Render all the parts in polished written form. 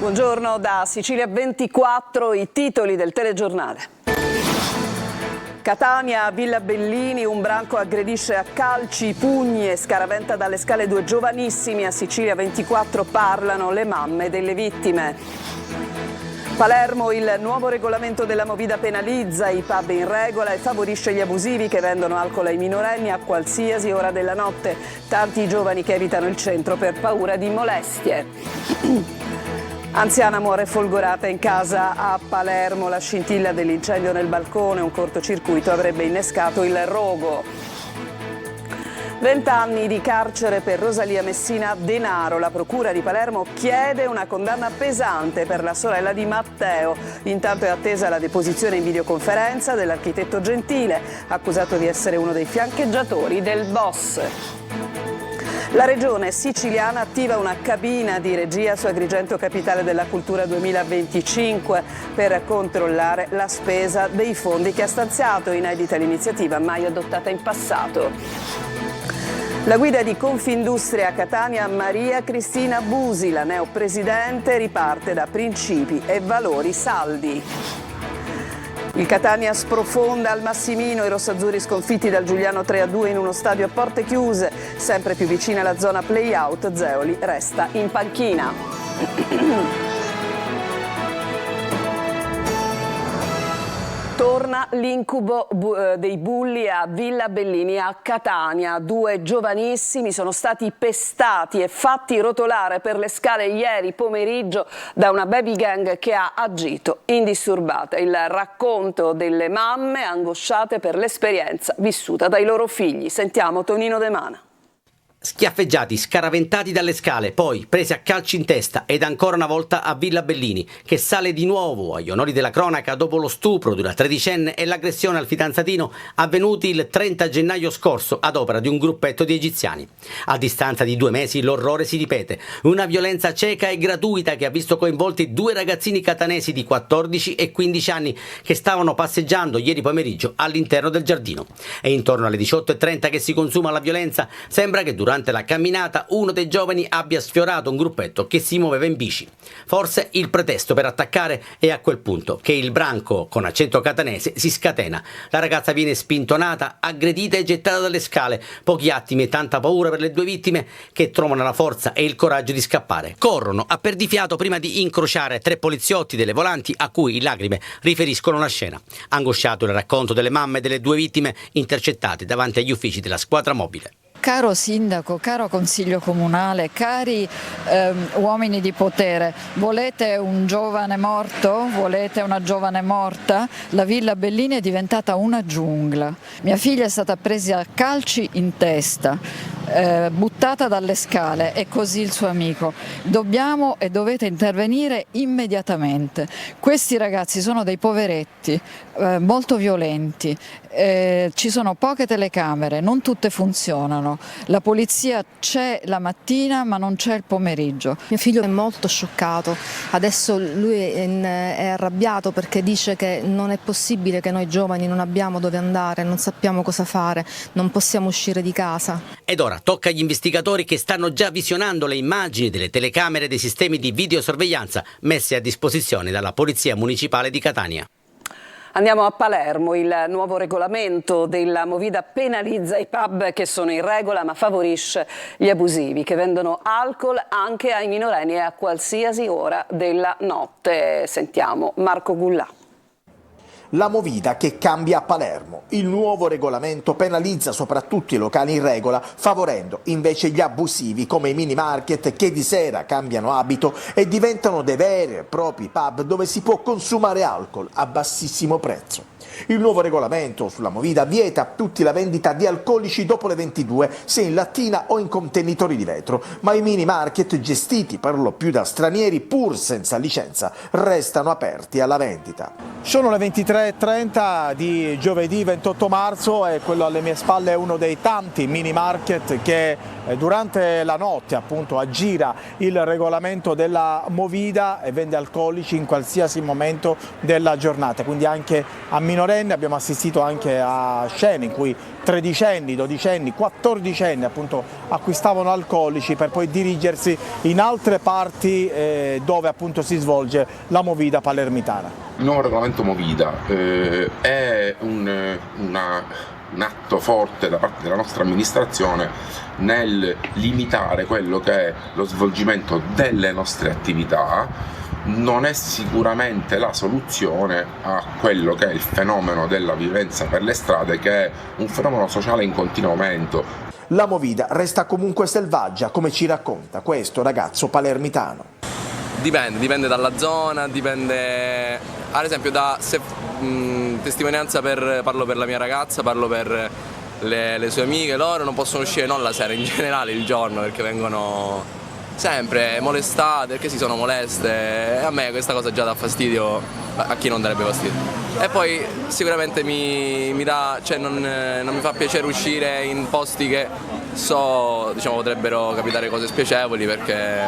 Buongiorno da Sicilia 24, i titoli del telegiornale. Catania, Villa Bellini, un branco aggredisce a calci, pugni e scaraventa dalle scale due giovanissimi. A Sicilia 24 parlano le mamme delle vittime. Palermo, il nuovo regolamento della Movida penalizza i pub in regola e favorisce gli abusivi che vendono alcol ai minorenni a qualsiasi ora della notte. Tanti i giovani che evitano il centro per paura di molestie. Anziana muore folgorata in casa a Palermo, la scintilla dell'incendio nel balcone, un cortocircuito avrebbe innescato il rogo. 20 anni di carcere per Rosalia Messina Denaro. La procura di Palermo chiede una condanna pesante per la sorella di Matteo. Intanto è attesa la deposizione in videoconferenza dell'architetto Gentile, accusato di essere uno dei fiancheggiatori del boss. La regione siciliana attiva una cabina di regia su Agrigento Capitale della Cultura 2025 per controllare la spesa dei fondi che ha stanziato, inedita l'iniziativa mai adottata in passato. La guida di Confindustria Catania, Maria Cristina Busi, la neopresidente, riparte da principi e valori saldi. Il Catania sprofonda al Massimino, i rossazzurri sconfitti dal Giuliano 3-2 in uno stadio a porte chiuse, sempre più vicina alla zona play-out, Zeoli resta in panchina. Torna l'incubo dei bulli a Villa Bellini a Catania. Due giovanissimi sono stati pestati e fatti rotolare per le scale ieri pomeriggio da una baby gang che ha agito indisturbata. Il racconto delle mamme angosciate per l'esperienza vissuta dai loro figli. Sentiamo Tonino De Mana. Schiaffeggiati, scaraventati dalle scale, poi presi a calci in testa ed ancora una volta a Villa Bellini, che sale di nuovo agli onori della cronaca dopo lo stupro di una tredicenne e l'aggressione al fidanzatino avvenuti il 30 gennaio scorso ad opera di un gruppetto di egiziani. A distanza di 2 mesi l'orrore si ripete, una violenza cieca e gratuita che ha visto coinvolti 2 ragazzini catanesi di 14 e 15 anni che stavano passeggiando ieri pomeriggio all'interno del giardino. E intorno alle 18:30 che si consuma la violenza, sembra che durante la camminata uno dei giovani abbia sfiorato un gruppetto che si muoveva in bici. Forse il pretesto per attaccare è a quel punto che il branco con accento catanese si scatena. La ragazza viene spintonata, aggredita e gettata dalle scale. Pochi attimi e tanta paura per le 2 vittime che trovano la forza e il coraggio di scappare. Corrono a perdifiato prima di incrociare 3 poliziotti delle volanti a cui in lacrime riferiscono la scena. Angosciato il racconto delle mamme delle 2 vittime intercettate davanti agli uffici della squadra mobile. Caro sindaco, caro consiglio comunale, cari uomini di potere, volete un giovane morto? Volete una giovane morta? La Villa Bellini è diventata una giungla. Mia figlia è stata presa a calci in testa, buttata dalle scale e così il suo amico. Dobbiamo e dovete intervenire immediatamente. Questi ragazzi sono dei poveretti, molto violenti, ci sono poche telecamere, non tutte funzionano. La polizia c'è la mattina ma non c'è il pomeriggio. Mio figlio è molto scioccato, adesso lui è arrabbiato perché dice che non è possibile che noi giovani non abbiamo dove andare, non sappiamo cosa fare, non possiamo uscire di casa. Ed ora tocca agli investigatori che stanno già visionando le immagini delle telecamere dei sistemi di videosorveglianza messi a disposizione dalla Polizia Municipale di Catania. Andiamo a Palermo, il nuovo regolamento della Movida penalizza i pub che sono in regola ma favorisce gli abusivi che vendono alcol anche ai minorenni e a qualsiasi ora della notte. Sentiamo Marco Gullà. La Movida che cambia a Palermo. Il nuovo regolamento penalizza soprattutto i locali in regola, favorendo invece gli abusivi come i mini market che di sera cambiano abito e diventano dei veri e propri pub dove si può consumare alcol a bassissimo prezzo. Il nuovo regolamento sulla Movida vieta a tutti la vendita di alcolici dopo le 22, se in lattina o in contenitori di vetro, ma i mini market gestiti per lo più da stranieri pur senza licenza restano aperti alla vendita. Sono le 23:30 di giovedì 28 marzo e quello alle mie spalle è uno dei tanti mini market che durante la notte appunto aggira il regolamento della Movida e vende alcolici in qualsiasi momento della giornata, quindi anche a minorenni. Abbiamo assistito anche a scene in cui tredicenni, dodicenni, quattordicenni appunto acquistavano alcolici per poi dirigersi in altre parti dove appunto si svolge la Movida palermitana. Il nuovo regolamento Movida è un atto forte da parte della nostra amministrazione nel limitare quello che è lo svolgimento delle nostre attività. Non è sicuramente la soluzione a quello che è il fenomeno della violenza per le strade, che è un fenomeno sociale in continuo aumento. La Movida resta comunque selvaggia, come ci racconta questo ragazzo palermitano. Dipende dalla zona, dipende ad esempio testimonianza parlo per la mia ragazza, parlo per le sue amiche. Loro non possono uscire non la sera, in generale il giorno, perché vengono sempre molestate, perché si sono moleste, e a me questa cosa già dà fastidio, a chi non darebbe fastidio. E poi sicuramente non mi fa piacere uscire in posti che potrebbero capitare cose spiacevoli, perché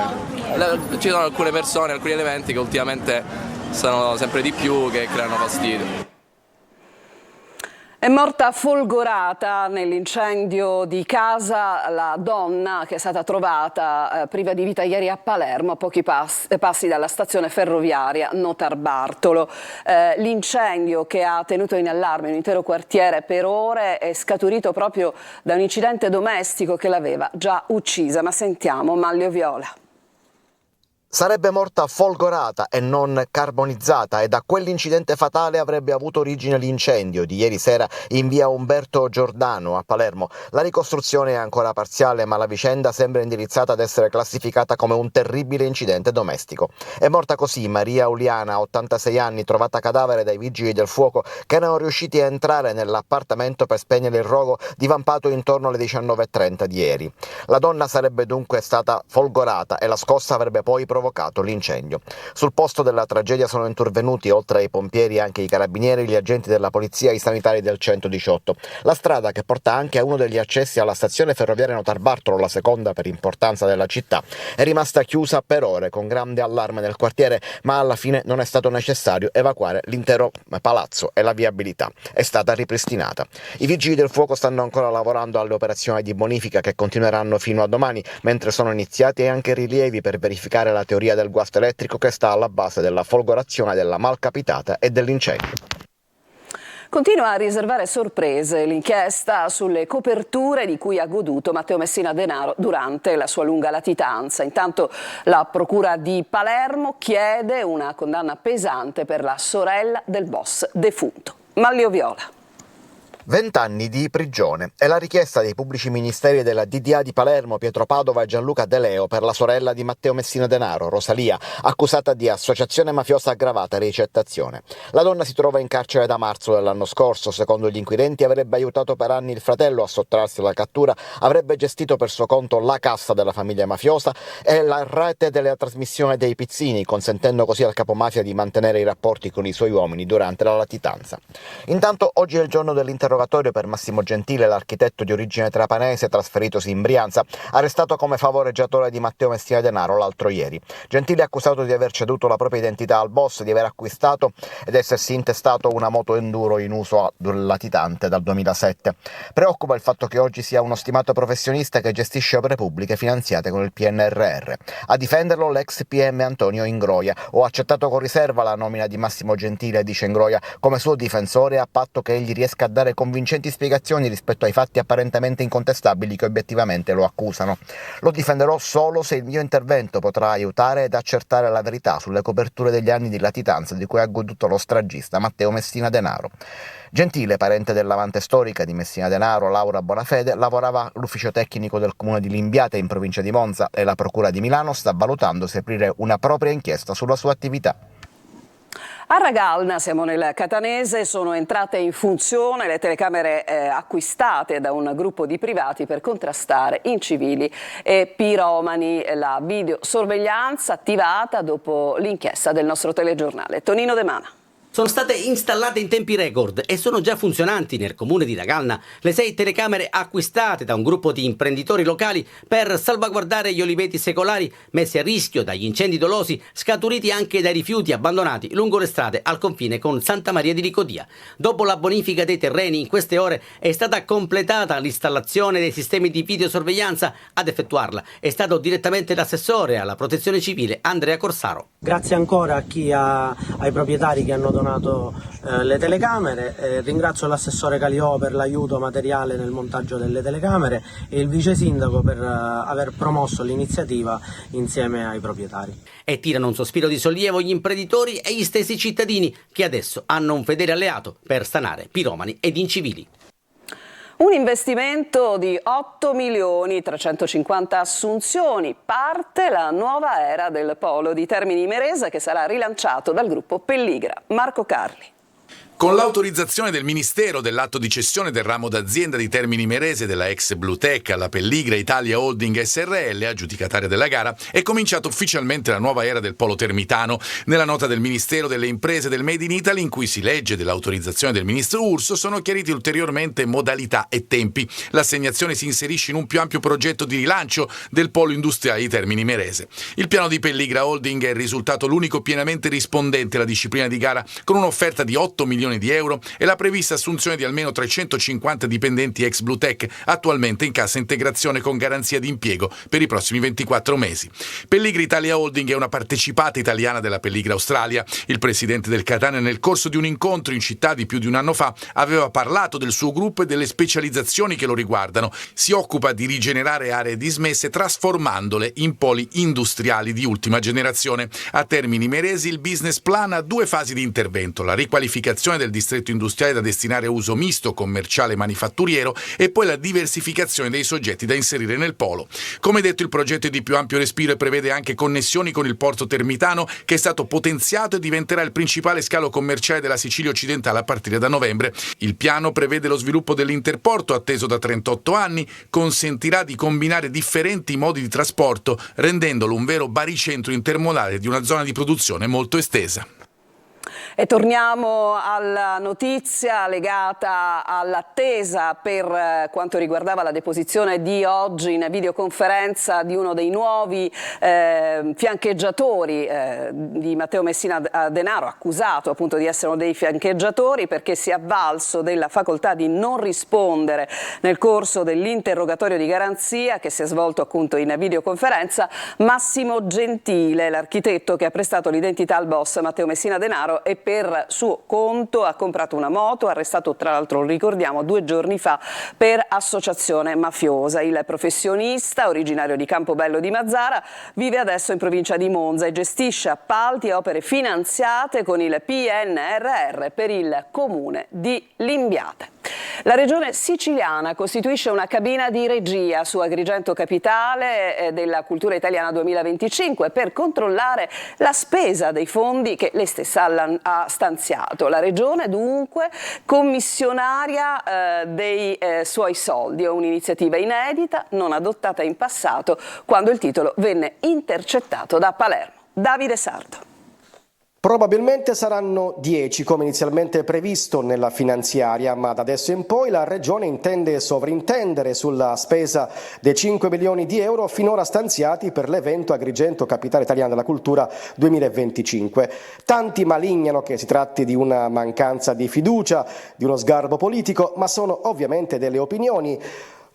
ci sono alcune persone, alcuni elementi che ultimamente sono sempre di più, che creano fastidio. È morta folgorata nell'incendio di casa la donna che è stata trovata priva di vita ieri a Palermo, a pochi passi dalla stazione ferroviaria Notarbartolo. L'incendio, che ha tenuto in allarme un intero quartiere per ore, è scaturito proprio da un incidente domestico che l'aveva già uccisa. Ma sentiamo Manlio Viola. Sarebbe morta folgorata e non carbonizzata, e da quell'incidente fatale avrebbe avuto origine l'incendio di ieri sera in via Umberto Giordano a Palermo. La ricostruzione è ancora parziale, ma la vicenda sembra indirizzata ad essere classificata come un terribile incidente domestico. È morta così Maria Uliana, 86 anni, trovata cadavere dai vigili del fuoco che erano riusciti a entrare nell'appartamento per spegnere il rogo divampato intorno alle 19:30 di ieri. La donna sarebbe dunque stata folgorata e la scossa avrebbe poi provocato l'incendio. Sul posto della tragedia sono intervenuti, oltre ai pompieri, anche i carabinieri, gli agenti della polizia e i sanitari del 118. La strada, che porta anche a uno degli accessi alla stazione ferroviaria Notarbartolo, la seconda per importanza della città, è rimasta chiusa per ore con grande allarme nel quartiere, ma alla fine non è stato necessario evacuare l'intero palazzo e la viabilità è stata ripristinata. I vigili del fuoco stanno ancora lavorando alle operazioni di bonifica, che continueranno fino a domani, mentre sono iniziati anche rilievi per verificare la teoria del guasto elettrico che sta alla base della folgorazione della malcapitata e dell'incendio. Continua a riservare sorprese l'inchiesta sulle coperture di cui ha goduto Matteo Messina Denaro durante la sua lunga latitanza. Intanto la Procura di Palermo chiede una condanna pesante per la sorella del boss defunto. Manlio Viola. 20 anni di prigione è la richiesta dei pubblici ministeri della DDA di Palermo, Pietro Padova e Gianluca De Leo, per la sorella di Matteo Messina Denaro, Rosalia, accusata di associazione mafiosa aggravata e ricettazione. La donna si trova in carcere da marzo dell'anno scorso. Secondo gli inquirenti avrebbe aiutato per anni il fratello a sottrarsi alla cattura, avrebbe gestito per suo conto la cassa della famiglia mafiosa e la rete della trasmissione dei pizzini, consentendo così al capomafia di mantenere i rapporti con i suoi uomini durante la latitanza. Intanto oggi è il giorno dell'interrogatorio per Massimo Gentile, l'architetto di origine trapanese trasferitosi in Brianza, arrestato come favoreggiatore di Matteo Messina Denaro l'altro ieri. Gentile è accusato di aver ceduto la propria identità al boss, di aver acquistato ed essersi intestato una moto enduro in uso latitante dal 2007. Preoccupa il fatto che oggi sia uno stimato professionista che gestisce opere pubbliche finanziate con il PNRR. A difenderlo l'ex PM Antonio Ingroia. Ho accettato con riserva la nomina di Massimo Gentile, dice Ingroia, come suo difensore, a patto che egli riesca a dare convincenti spiegazioni rispetto ai fatti apparentemente incontestabili che obiettivamente lo accusano. Lo difenderò solo se il mio intervento potrà aiutare ad accertare la verità sulle coperture degli anni di latitanza di cui ha goduto lo stragista Matteo Messina Denaro. Gentile, parente dell'amante storica di Messina Denaro, Laura Bonafede, lavorava all'ufficio tecnico del comune di Limbiate in provincia di Monza e la procura di Milano sta valutando se aprire una propria inchiesta sulla sua attività. A Ragalna, siamo nel Catanese, sono entrate in funzione le telecamere acquistate da un gruppo di privati per contrastare incivili e piromani. La videosorveglianza attivata dopo l'inchiesta del nostro telegiornale. Tonino De Mana. Sono state installate in tempi record e sono già funzionanti nel comune di Ragalna le 6 telecamere acquistate da un gruppo di imprenditori locali per salvaguardare gli oliveti secolari messi a rischio dagli incendi dolosi scaturiti anche dai rifiuti abbandonati lungo le strade al confine con Santa Maria di Licodia. Dopo la bonifica dei terreni, in queste ore è stata completata l'installazione dei sistemi di videosorveglianza. Ad effettuarla è stato direttamente l'assessore alla protezione civile Andrea Corsaro. Grazie ancora ai proprietari che hanno donato le telecamere, ringrazio l'assessore Caliò per l'aiuto materiale nel montaggio delle telecamere e il vice sindaco per aver promosso l'iniziativa insieme ai proprietari. E tirano un sospiro di sollievo gli imprenditori e gli stessi cittadini che adesso hanno un fedele alleato per stanare piromani ed incivili. Un investimento di 8.350.000 assunzioni. Parte la nuova era del polo di Termini Imerese che sarà rilanciato dal gruppo Pelligra. Marco Carli. Con l'autorizzazione del Ministero dell'atto di cessione del ramo d'azienda di Termini Imerese della ex Bluetech alla Pelligra Italia Holding SRL, aggiudicataria della gara, è cominciata ufficialmente la nuova era del polo termitano. Nella nota del Ministero delle Imprese del Made in Italy, in cui si legge dell'autorizzazione del ministro Urso, sono chiariti ulteriormente modalità e tempi. L'assegnazione si inserisce in un più ampio progetto di rilancio del polo industriale di Termini Imerese. Il piano di Pelligra Holding è risultato l'unico pienamente rispondente alla disciplina di gara, con un'offerta di 8 milioni di euro e la prevista assunzione di almeno 350 dipendenti ex Bluetech, attualmente in cassa integrazione con garanzia di impiego per i prossimi 24 mesi. Pelligra Italia Holding è una partecipata italiana della Pelligra Australia. Il presidente del Catania, nel corso di un incontro in città di più di un anno fa, aveva parlato del suo gruppo e delle specializzazioni che lo riguardano. Si occupa di rigenerare aree dismesse trasformandole in poli industriali di ultima generazione. A Termini Imerese il business plan ha 2 fasi di intervento: la riqualificazione del distretto industriale da destinare a uso misto, commerciale e manifatturiero, e poi la diversificazione dei soggetti da inserire nel polo. Come detto, il progetto è di più ampio respiro e prevede anche connessioni con il porto termitano, che è stato potenziato e diventerà il principale scalo commerciale della Sicilia occidentale a partire da novembre. Il piano prevede lo sviluppo dell'interporto, atteso da 38 anni, consentirà di combinare differenti modi di trasporto, rendendolo un vero baricentro intermodale di una zona di produzione molto estesa. E torniamo alla notizia legata all'attesa per quanto riguardava la deposizione di oggi in videoconferenza di uno dei nuovi fiancheggiatori di Matteo Messina Denaro, accusato appunto di essere uno dei fiancheggiatori perché si è avvalso della facoltà di non rispondere nel corso dell'interrogatorio di garanzia che si è svolto appunto in videoconferenza. Massimo Gentile, l'architetto che ha prestato l'identità al boss Matteo Messina Denaro e per suo conto ha comprato una moto, arrestato tra l'altro, lo ricordiamo, 2 giorni fa per associazione mafiosa. Il professionista, originario di Campobello di Mazzara, vive adesso in provincia di Monza e gestisce appalti e opere finanziate con il PNRR per il comune di Limbiate. La regione siciliana costituisce una cabina di regia su Agrigento Capitale della Cultura Italiana 2025 per controllare la spesa dei fondi che lei stessa ha stanziato. La regione dunque commissionaria dei suoi soldi, è un'iniziativa inedita, non adottata in passato quando il titolo venne intercettato da Palermo. Davide Sardo. Probabilmente saranno 10 come inizialmente previsto nella finanziaria, ma da adesso in poi la Regione intende sovrintendere sulla spesa dei 5 milioni di euro finora stanziati per l'evento Agrigento Capitale Italiana della Cultura 2025. Tanti malignano che si tratti di una mancanza di fiducia, di uno sgarbo politico, ma sono ovviamente delle opinioni.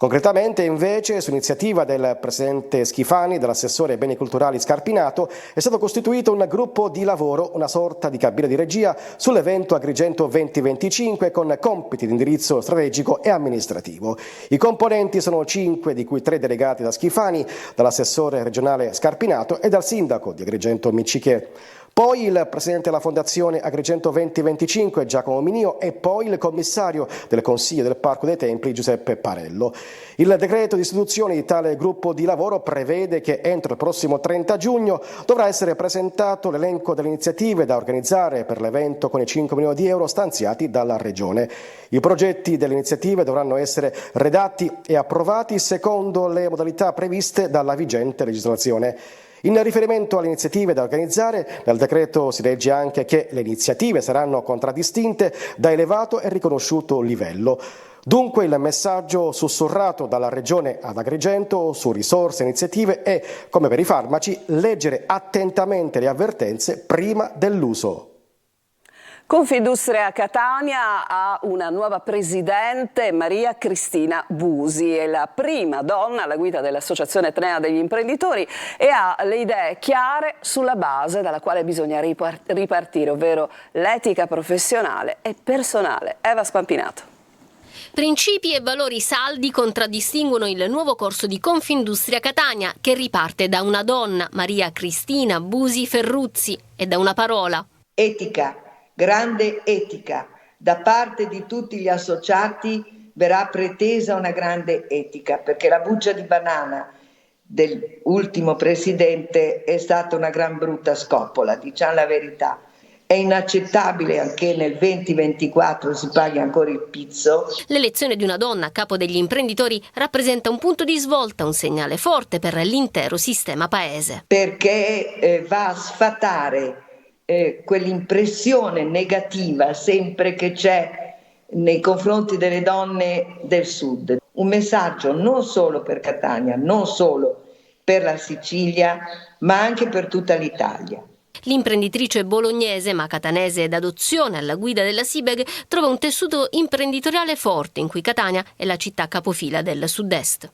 Concretamente, invece, su iniziativa del presidente Schifani, dell'assessore ai beni culturali Scarpinato, è stato costituito un gruppo di lavoro, una sorta di cabina di regia sull'evento Agrigento 2025 con compiti di indirizzo strategico e amministrativo. I componenti sono 5, di cui 3 delegati da Schifani, dall'assessore regionale Scarpinato e dal sindaco di Agrigento Miccichè. Poi il presidente della Fondazione Agrigento 2025 Giacomo Minio e poi il commissario del Consiglio del Parco dei Templi Giuseppe Parello. Il decreto di istituzione di tale gruppo di lavoro prevede che entro il prossimo 30 giugno dovrà essere presentato l'elenco delle iniziative da organizzare per l'evento con i 5 milioni di euro stanziati dalla Regione. I progetti delle iniziative dovranno essere redatti e approvati secondo le modalità previste dalla vigente legislazione. In riferimento alle iniziative da organizzare, nel decreto si legge anche che le iniziative saranno contraddistinte da elevato e riconosciuto livello. Dunque il messaggio sussurrato dalla Regione ad Agrigento su risorse e iniziative è, come per i farmaci, leggere attentamente le avvertenze prima dell'uso. Confindustria Catania ha una nuova presidente, Maria Cristina Busi, è la prima donna alla guida dell'Associazione Etnea degli Imprenditori e ha le idee chiare sulla base dalla quale bisogna ripartire, ovvero l'etica professionale e personale. Eva Spampinato. Principi e valori saldi contraddistinguono il nuovo corso di Confindustria Catania, che riparte da una donna, Maria Cristina Busi Ferruzzi, e da una parola. Etica. Grande etica. Da parte di tutti gli associati verrà pretesa una grande etica, perché la buccia di banana dell'ultimo presidente è stata una gran brutta scoppola, diciamo la verità. È inaccettabile anche nel 2024 si paghi ancora il pizzo. L'elezione di una donna a capo degli imprenditori rappresenta un punto di svolta, un segnale forte per l'intero sistema paese. Perché va a sfatare quell'impressione negativa sempre che c'è nei confronti delle donne del sud. Un messaggio non solo per Catania, non solo per la Sicilia, ma anche per tutta l'Italia. L'imprenditrice bolognese, ma catanese d'adozione alla guida della SIBEG, trova un tessuto imprenditoriale forte in cui Catania è la città capofila del sud-est.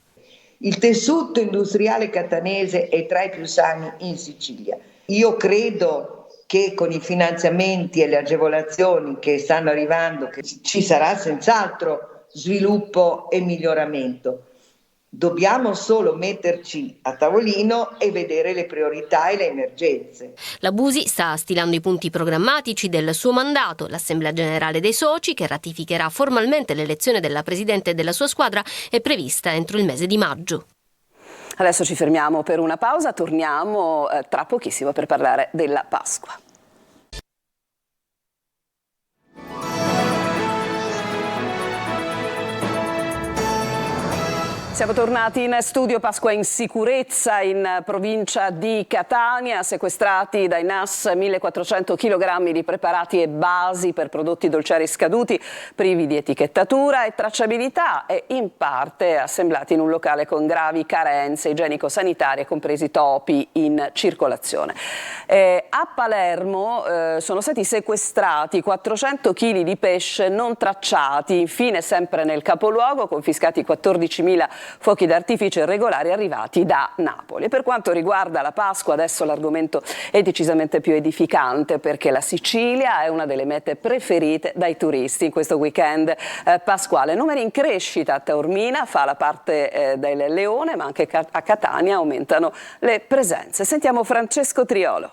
Il tessuto industriale catanese è tra i più sani in Sicilia. Io credo che con i finanziamenti e le agevolazioni che stanno arrivando che ci sarà senz'altro sviluppo e miglioramento. Dobbiamo solo metterci a tavolino e vedere le priorità e le emergenze. La Busi sta stilando i punti programmatici del suo mandato. L'Assemblea Generale dei Soci, che ratificherà formalmente l'elezione della Presidente e della sua squadra, è prevista entro il mese di maggio. Adesso ci fermiamo per una pausa, torniamo tra pochissimo per parlare della Pasqua. Siamo tornati in studio. Pasqua in sicurezza in provincia di Catania, sequestrati dai NAS 1400 kg di preparati e basi per prodotti dolciari scaduti, privi di etichettatura e tracciabilità e in parte assemblati in un locale con gravi carenze igienico-sanitarie, compresi topi in circolazione. A Palermo sono stati sequestrati 400 kg di pesce non tracciati, infine sempre nel capoluogo confiscati 14.000 fuochi d'artificio irregolari arrivati da Napoli. Per quanto riguarda la Pasqua, adesso l'argomento è decisamente più edificante, perché la Sicilia è una delle mete preferite dai turisti in questo weekend pasquale. Numeri in crescita a Taormina, fa la parte del Leone, ma anche a Catania aumentano le presenze. Sentiamo Francesco Triolo.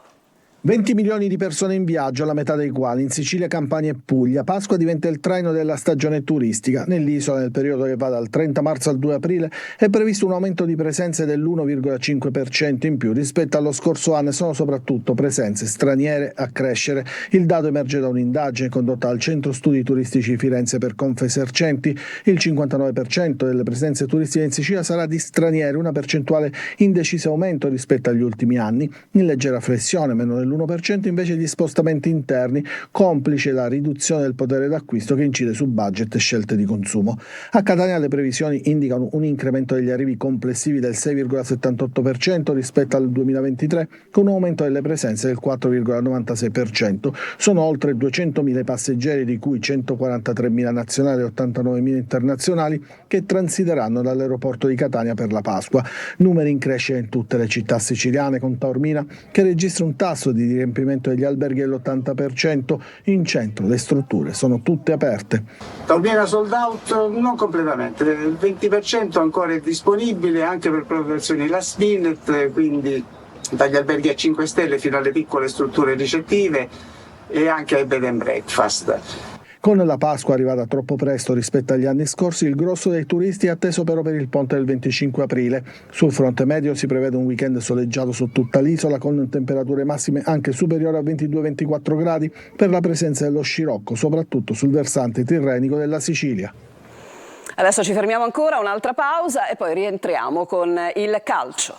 20 milioni di persone in viaggio, la metà dei quali in Sicilia, Campania e Puglia. Pasqua diventa il traino della stagione turistica. Nell'isola, nel periodo che va dal 30 marzo al 2 aprile, è previsto un aumento di presenze dell'1,5% in più rispetto allo scorso anno e sono soprattutto presenze straniere a crescere. Il dato emerge da un'indagine condotta al Centro Studi Turistici Firenze per Confesercenti. Il 59% delle presenze turistiche in Sicilia sarà di stranieri, una percentuale in deciso aumento rispetto agli ultimi anni. In leggera flessione, meno dell'1% invece di spostamenti interni, complice la riduzione del potere d'acquisto che incide su budget e scelte di consumo. A Catania le previsioni indicano un incremento degli arrivi complessivi del 6,78% rispetto al 2023, con un aumento delle presenze del 4,96%. Sono oltre 200.000 passeggeri, di cui 143.000 nazionali e 89.000 internazionali, che transiteranno dall'aeroporto di Catania per la Pasqua. Numeri in crescita in tutte le città siciliane, con Taormina che registra un tasso di riempimento degli alberghi dell'80%, in centro le strutture sono tutte aperte. Taormina sold out non completamente, il 20% ancora è disponibile anche per prenotazioni last minute, quindi dagli alberghi a 5 stelle fino alle piccole strutture ricettive e anche ai bed and breakfast. Con la Pasqua arrivata troppo presto rispetto agli anni scorsi, il grosso dei turisti è atteso però per il ponte del 25 aprile. Sul fronte medio si prevede un weekend soleggiato su tutta l'isola, con temperature massime anche superiori a 22-24 gradi per la presenza dello scirocco, soprattutto sul versante tirrenico della Sicilia. Adesso ci fermiamo ancora, un'altra pausa e poi rientriamo con il calcio.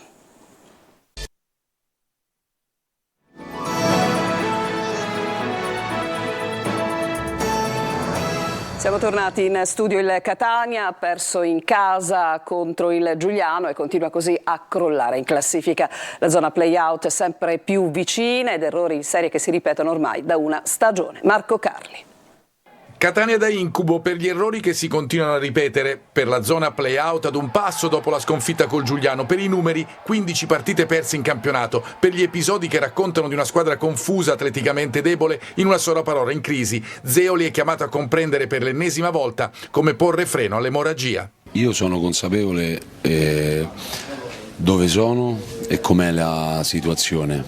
Siamo tornati in studio. Il Catania ha perso in casa contro il Giuliano e continua così a crollare in classifica. La zona play-out è sempre più vicina ed errori in serie che si ripetono ormai da una stagione. Marco Carli. Catania da incubo per gli errori che si continuano a ripetere, per la zona play-out ad un passo dopo la sconfitta col Giuliano, per i numeri 15 partite perse in campionato, per gli episodi che raccontano di una squadra confusa, atleticamente debole, in una sola parola, in crisi. Zeoli è chiamato a comprendere per l'ennesima volta come porre freno all'emorragia. Io sono consapevole dove sono e com'è la situazione.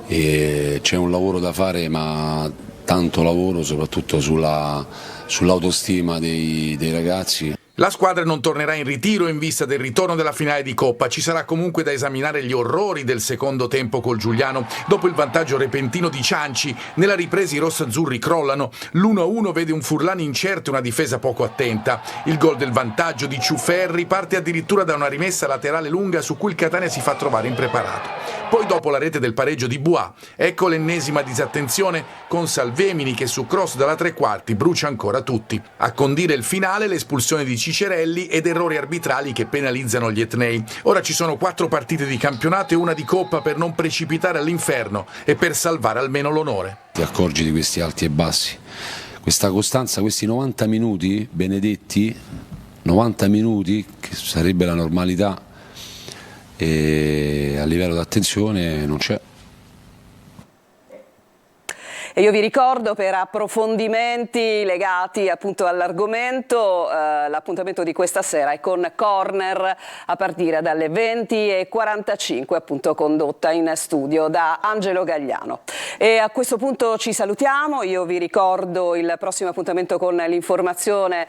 C'è un lavoro da fare, ma tanto lavoro soprattutto sull'autostima dei ragazzi. La squadra non tornerà in ritiro in vista del ritorno della finale di Coppa. Ci sarà comunque da esaminare gli orrori del secondo tempo col Giuliano. Dopo il vantaggio repentino di Cianci, nella ripresa i rossazzurri crollano. L'1-1 vede un Furlan incerto e una difesa poco attenta. Il gol del vantaggio di Ciuferri parte addirittura da una rimessa laterale lunga su cui il Catania si fa trovare impreparato. Poi dopo la rete del pareggio di Buà, ecco l'ennesima disattenzione con Salvemini che su cross dalla tre quarti brucia ancora tutti. A condire il finale l'espulsione di Cicerelli ed errori arbitrali che penalizzano gli etnei. Ora ci sono 4 partite di campionato e una di Coppa per non precipitare all'inferno e per salvare almeno l'onore. Ti accorgi di questi alti e bassi, questa costanza, questi 90 minuti benedetti, 90 minuti che sarebbe la normalità, e a livello d'attenzione non c'è. E io vi ricordo, per approfondimenti legati appunto all'argomento, l'appuntamento di questa sera è con Corner a partire dalle 20:45, appunto condotta in studio da Angelo Gagliano. E a questo punto ci salutiamo. Io vi ricordo il prossimo appuntamento con l'informazione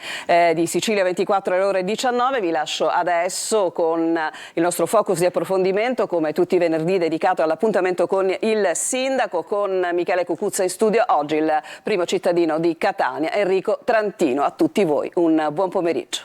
di Sicilia 24 alle ore 19. Vi lascio adesso con il nostro focus di approfondimento, come tutti i venerdì, dedicato all'appuntamento con il sindaco, con Michele Cucuzza in studio. Oggi il primo cittadino di Catania, Enrico Trantino. A tutti voi un buon pomeriggio.